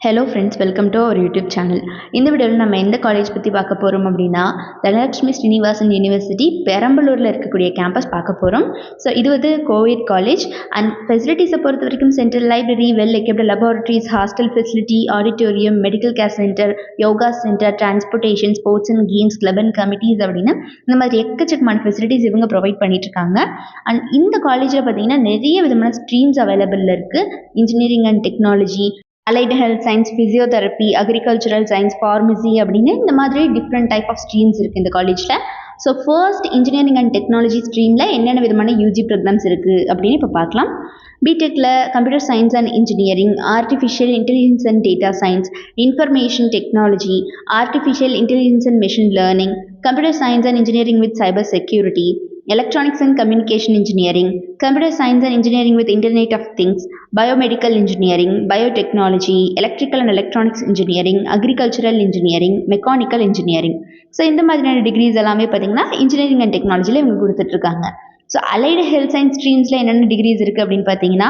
Hello friends, welcome to our YouTube channel. இந்த வீடியோவில் நம்ம எந்த காலேஜ் பற்றி பார்க்க போகிறோம் அப்படின்னா, தனலட்சுமி ஸ்ரீனிவாசன் யூனிவர்சிட்டி பெரம்பலூரில் இருக்கக்கூடிய கேம்பஸ் பார்க்க போகிறோம். ஸோ இது வந்து கோவிட் காலேஜ் அண்ட் ஃபெசிலிட்டிஸை பொறுத்த வரைக்கும் central library, well equipped laboratories, hostel facility, auditorium, medical care centre, yoga centre, transportation, sports and games, club and committees அப்படின்னு இந்த மாதிரி எக்கச்சக்கமான ஃபெசிலிட்டிஸ் இவங்க ப்ரொவைட் பண்ணிட்டு இருக்காங்க. அண்ட் இந்த காலேஜில் பார்த்தீங்கன்னா நிறைய விதமான ஸ்ட்ரீம்ஸ் அவைலபிள் இருக்குது. Engineering and technology, allied health science, physiotherapy, agricultural science, pharmacy அப்படின்னு இந்த மாதிரி டிஃப்ரெண்ட் டைப் ஆஃப் ஸ்ட்ரீம்ஸ் இருக்குது இந்த காலேஜில். So first engineering and technology ஸ்ட்ரீமில் என்னென்ன விதமான யூஜி ப்ரோக்ராம்ஸ் இருக்குது அப்படின்னு இப்போ பார்க்கலாம். பிடெக்கில் computer science and engineering, artificial intelligence and data science, information technology, artificial intelligence and machine learning, computer science and engineering with cyber security, electronics and communication engineering, computer science and engineering with internet of things, biomedical engineering, biotechnology, electrical and electronics engineering, agricultural engineering, mechanical engineering. So இந்த மாதிரியான decrease எல்லாமே பார்த்தீங்கன்னா engineering and டெக்னாலஜியில் இவங்க கொடுத்துட்ருக்காங்க. So allied health science ஸ்ட்ரீம்ஸில் என்னென்ன degrees இருக்குது அப்படின்னு பார்த்தீங்கன்னா,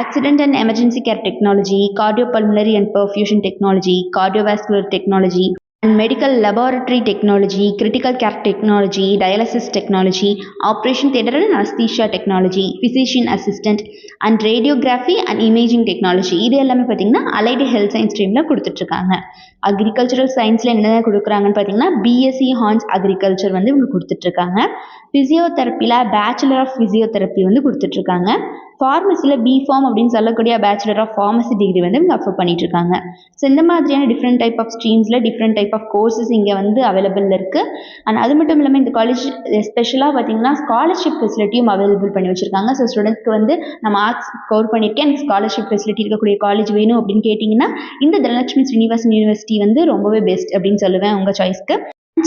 accident and emergency care technology, cardiopulmonary and perfusion technology, cardiovascular technology, and medical laboratory technology, critical care technology, dialysis technology, operation theatre and anesthesia technology, physician assistant and radiography and imaging technology. இது எல்லாமே பார்த்தீங்கன்னா allied health science ஸ்ட்ரீமில் கொடுத்துட்ருக்காங்க. Agricultural சயின்ஸில் என்ன கொடுக்குறாங்கன்னு பார்த்தீங்கன்னா, BSc horns agriculture வந்து இவங்க கொடுத்துட்ருக்காங்க. ஃபிசியோதெரப்பியில் பேச்சுலர் ஆஃப் ஃபிசியோதெரப்பி வந்து கொடுத்துட்ருக்காங்க. ஃபார்மசியில் பிஃபார்ம் அப்படின்னு சொல்லக்கூடிய பேச்சுலர் ஆஃப் ஃபார்மசி டிகிரி வந்து இவங்க அஃபர் பண்ணிட்டுருக்காங்க. ஸோ இந்த மாதிரியான டிஃப்ரெண்ட் டைப் ஆஃப் ஸ்ட்ரீம்ஸில் டிஃப்ரெண்ட் டைப் ஆஃப் கோர்சஸ் இங்கே வந்து அவைலபிள் இருக்குது. அண்ட் அது மட்டும் இல்லாமல் இந்த காலேஜ் ஸ்பெஷலாக பார்த்தீங்கன்னா ஸ்காலர்ஷிப் ஃபெசிலிட்டியும் அவைலபிள் பண்ணி வச்சுருக்காங்க. ஸோ ஸ்டூடெண்ட்ஸ்க்கு வந்து நம்ம ஆர்ட்ஸ் ஸ்கோர் பண்ணியிருக்கேன், எனக்கு ஸ்காலர்ஷிப் ஃபெசிலிட்டி இருக்கக்கூடிய காலேஜ் வேணும் அப்படின்னு கேட்டிங்கன்னா இந்த தனலட்சுமி ஸ்ரீனிவாசன் யூனிவர்சிட்டி வந்து ரொம்பவே பெஸ்ட் அப்படின்னு சொல்லுவேன் உங்கள் சாய்ஸ்க்கு.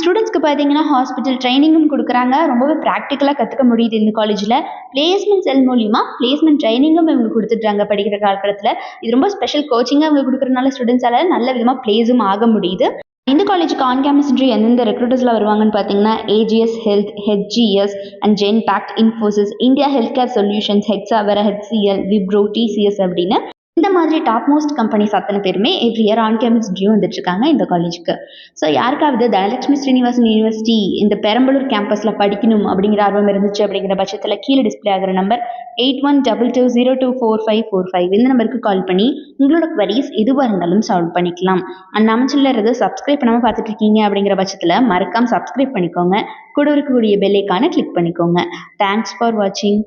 ஸ்டூடெண்ட்ஸ்க்கு பார்த்தீங்கன்னா ஹாஸ்பிட்டல் ட்ரைனிங்கும் கொடுக்குறாங்க. ரொம்பவே ப்ராக்டிக்கலாக கற்றுக்க முடியுது இந்த காலேஜில். பிளேஸ்மெண்ட் செல் மூலிமா பிளேஸ்மெண்ட் ட்ரைனிங்கும் இவங்க கொடுத்துட்றாங்க படிக்கிற காலத்தில். இது ரொம்ப ஸ்பெஷல் கோச்சிங்காக இவங்க கொடுக்குறதுனால ஸ்டூடெண்ட்ஸால் நல்ல விதமாக பிளேஸும் ஆக முடியுது. இந்த காலேஜுக்கு ஆன் கேம்பஸ் இன்டர்வியூ எந்தெந்த ரெக்ரூட்டர்ஸில் வருவாங்கன்னு பார்த்தீங்கன்னா, AGS health, HGS and Genpact, Infosys, India health care solutions, Hexaware, HCL, Wipro, TCS அப்படின்னு இந்த மாதிரி டாப் மோஸ்ட் கம்பெனிஸ் அத்தனை பேருமே every year on campus interview வந்துட்டுருக்காங்க இந்த காலேஜுக்கு. ஸோ யாருக்காவது தனலட்சுமி ஸ்ரீனிவாசன் யூனிவர்சிட்டி இந்த பெரம்பலூர் கேம்பஸில் படிக்கணும் அப்படிங்கிற ஆர்வம் இருந்துச்சு அப்படிங்கிற பட்சத்தில் கீழே டிஸ்பிளே ஆகிற நம்பர் 8122024545 இந்த நம்பருக்கு கால் பண்ணி உங்களோட குவரிஸ் எதுவாக இருந்தாலும் சால்வ் பண்ணிக்கலாம். அண்ட் நம்ம சேனலில் சப்ஸ்கிரைப் பண்ணாமல் பார்த்துட்டு இருக்கீங்க அப்படிங்கிற பட்சத்தில் மறக்காமல் சப்ஸ்கிரைப் பண்ணிக்கோங்க. கூட இருக்கக்கூடிய பெல் ஐகானை கிளிக் பண்ணிக்கோங்க. தேங்க்ஸ் ஃபார் வாட்சிங்.